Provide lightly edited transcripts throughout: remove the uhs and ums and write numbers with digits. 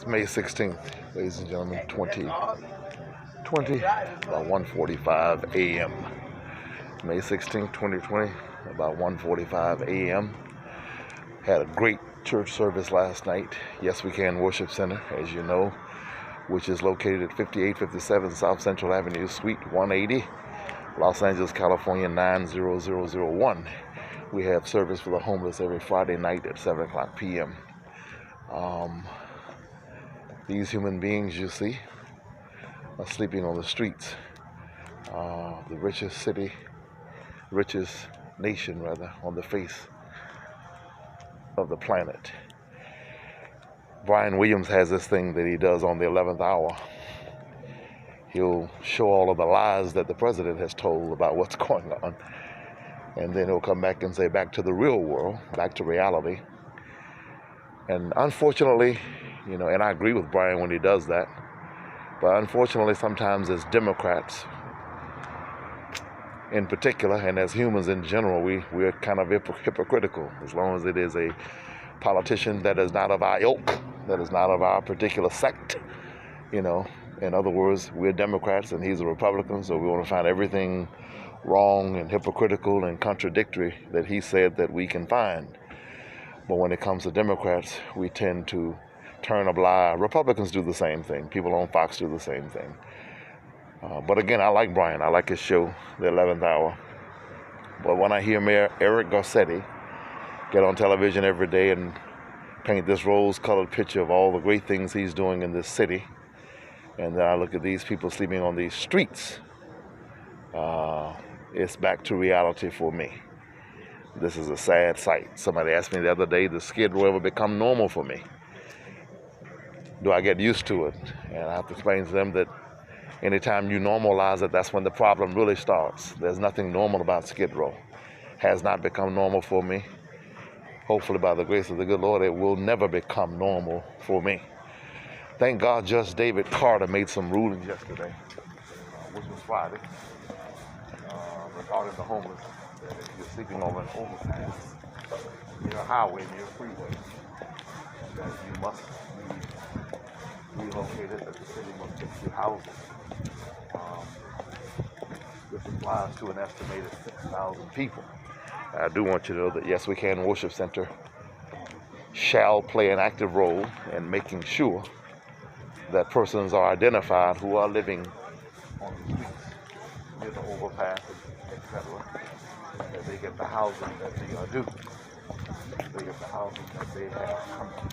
It's May 16th, ladies and gentlemen, 2020, about 1:45 a.m. May 16th, 2020, about 1:45 a.m. Had a great church service last night. Yes, We Can Worship Center, as you know, which is located at 5857 South Central Avenue, Suite 180, Los Angeles, California, 90001. We have service for the homeless every Friday night at 7 o'clock p.m. These human beings you see are sleeping on the streets. The richest nation on the face of the planet. Brian Williams has this thing that he does on the 11th hour. He'll show all of the lies that the president has told about what's going on, and then he'll come back and say, back to the real world, back to reality. And unfortunately, and I agree with Brian when he does that, but unfortunately sometimes as Democrats in particular, and as humans in general, we're kind of hypocritical, as long as it is a politician that is not of our ilk, that is not of our particular sect. In other words, we're Democrats and he's a Republican, so we want to find everything wrong and hypocritical and contradictory that he said that we can find. But when it comes to Democrats, we tend to turn a blind eye. Republicans do the same thing. People on Fox do the same thing. But again, I like Brian. I like his show, The 11th Hour. But when I hear Mayor Eric Garcetti get on television every day and paint this rose-colored picture of all the great things he's doing in this city, and then I look at these people sleeping on these streets, it's back to reality for me. This is a sad sight. Somebody asked me the other day, does Skid Row ever become normal for me? Do I get used to it? And I have to explain to them that anytime you normalize it, that's when the problem really starts. There's nothing normal about Skid Row. Has not become normal for me. Hopefully, by the grace of the good Lord, it will never become normal for me. Thank God Judge David Carter made some rulings yesterday, which was Friday, regarding the homeless. That if you're sleeping on an overpass, near a highway, near a freeway, that you must be relocated, that the city must get you housing. This applies to an estimated 6,000 people. I do want you to know that Yes We Can Worship Center shall play an active role in making sure that persons are identified who are living on the streets, near the overpasses, etc., that they get the housing that they are due. They get the housing that they have coming.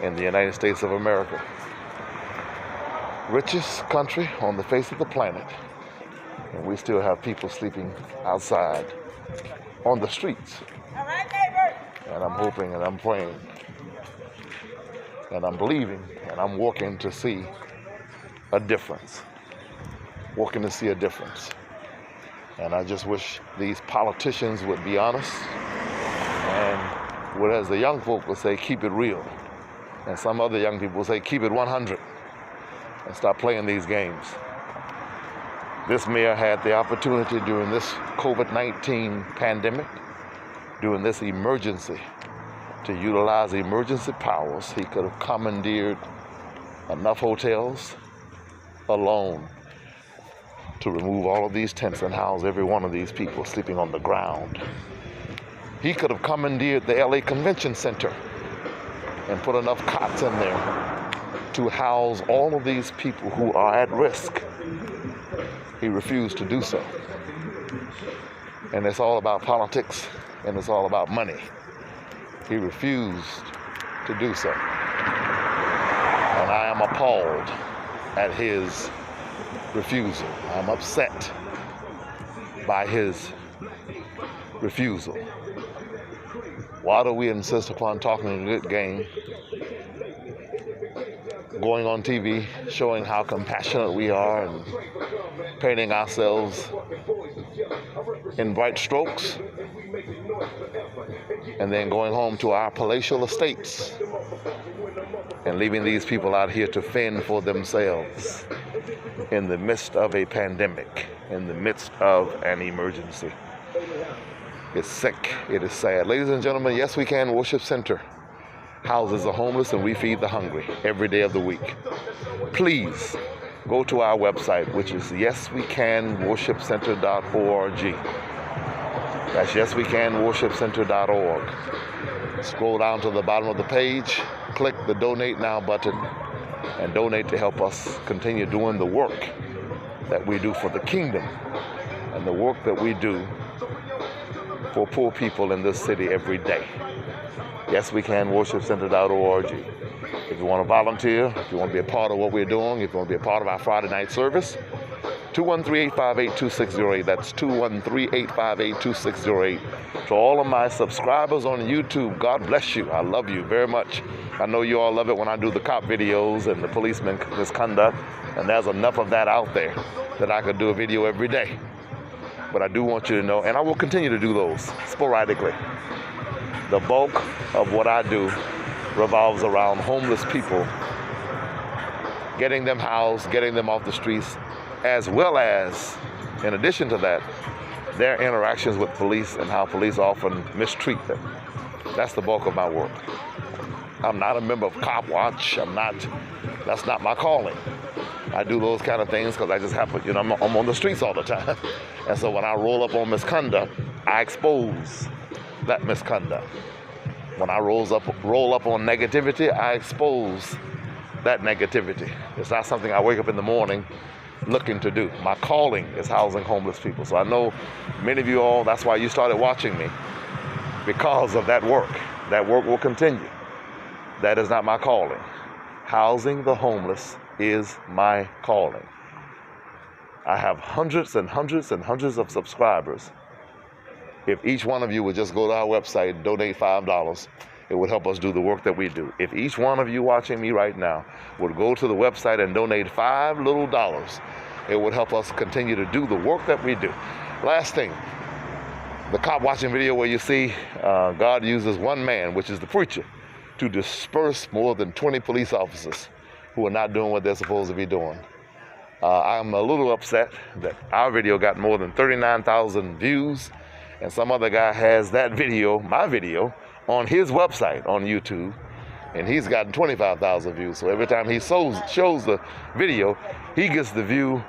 In the United States of America, richest country on the face of the planet, and we still have people sleeping outside on the streets. And I'm hoping and I'm praying and I'm believing and I'm working to see a difference. And I just wish these politicians would be honest and would, as the young folk would say, keep it real. And some other young people will say, keep it 100 and stop playing these games. This mayor had the opportunity during this COVID-19 pandemic, during this emergency, to utilize emergency powers. He could have commandeered enough hotels alone to remove all of these tents and house every one of these people sleeping on the ground. He could have commandeered the LA Convention Center and put enough cots in there to house all of these people who are at risk. He refused to do so. And it's all about politics and it's all about money. He refused to do so. And I am appalled at his refusal. I'm upset by his refusal. Why do we insist upon talking a good game, going on TV, showing how compassionate we are and painting ourselves in bright strokes, and then going home to our palatial estates and leaving these people out here to fend for themselves? in the midst of a pandemic, in the midst of an emergency. It's sick. It is sad. Ladies and gentlemen, Yes We Can Worship Center houses the homeless and we feed the hungry every day of the week. Please go to our website, which is yeswecanworshipcenter.org. That's yeswecanworshipcenter.org. Scroll down to the bottom of the page, click the Donate Now button, and donate to help us continue doing the work that we do for the kingdom and the work that we do for poor people in this city every day. YesWeCanWorshipCenter.org. If you want to volunteer, if you want to be a part of what we're doing, if you want to be a part of our Friday night service, 213-858-2608. That's 213-858-2608. To all of my subscribers on YouTube, God bless you. I love you very much. I know you all love it when I do the cop videos and the policeman misconduct, and there's enough of that out there that I could do a video every day. But I do want you to know, and I will continue to do those sporadically. The bulk of what I do revolves around homeless people, getting them housed, getting them off the streets, as well as, in addition to that, their interactions with police and how police often mistreat them. That's the bulk of my work. I'm not a member of Cop Watch. That's not my calling. I do those kind of things because I just happen, I'm on the streets all the time. And so when I roll up on misconduct, I expose that misconduct. When I roll up on negativity, I expose that negativity. It's not something I wake up in the morning looking to do. My calling is housing homeless people. So I know many of you all, that's why you started watching me, because of that work. That work will continue. That is not my calling. Housing the homeless is my calling. I have hundreds and hundreds and hundreds of subscribers. If each one of you would just go to our website and donate $5, it would help us do the work that we do. If each one of you watching me right now would go to the website and donate $5 little, it would help us continue to do the work that we do. Last thing, the cop watching video where you see God uses one man, which is the preacher, to disperse more than 20 police officers who are not doing what they're supposed to be doing. I'm a little upset that our video got more than 39,000 views, and some other guy has that video, my video, on his website on YouTube, and he's gotten 25,000 views. So every time he shows the video, he gets the view,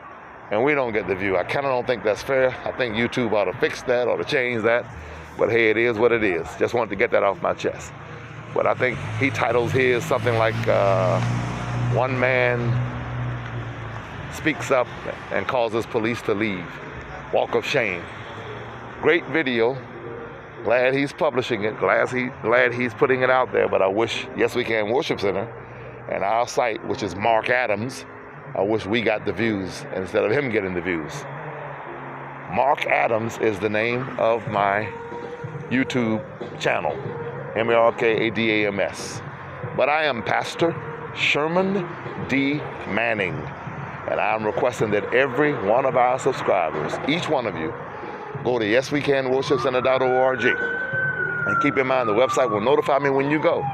and we don't get the view. I kind of don't think that's fair. I think YouTube ought to fix that, ought to change that. But hey, it is what it is. Just wanted to get that off my chest. But I think he titles his something like One Man Speaks Up and Causes Police to Leave. Walk of Shame. Great video. Glad he's publishing it. Glad he's putting it out there. But I wish Yes We Can Worship Center and our site, which is Mark Adams, I wish we got the views instead of him getting the views. Mark Adams is the name of my YouTube channel. M-A-R-K-A-D-A-M-S. But I am Pastor Sherman D.Manning. And I'm requesting that every one of our subscribers, each one of you, go to YesWeCanWorshipCenter.org. And keep in mind, the website will notify me when you go.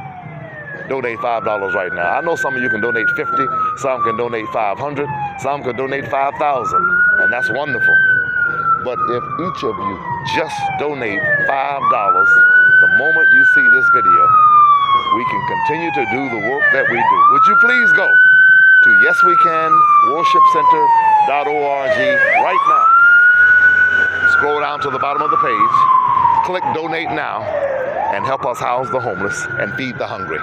Donate $5 right now. I know some of you can donate $50, some can donate $500, some can donate $5,000, and that's wonderful. But if each of you just donate $5 the moment you see this video, we can continue to do the work that we do. Would you please go to YesWeCanWorshipCenter.org right now. Scroll down to the bottom of the page, click Donate Now, and help us house the homeless and feed the hungry,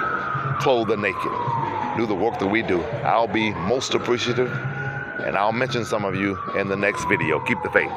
clothe the naked. Do the work that we do. I'll be most appreciative, and I'll mention some of you in the next video. Keep the faith.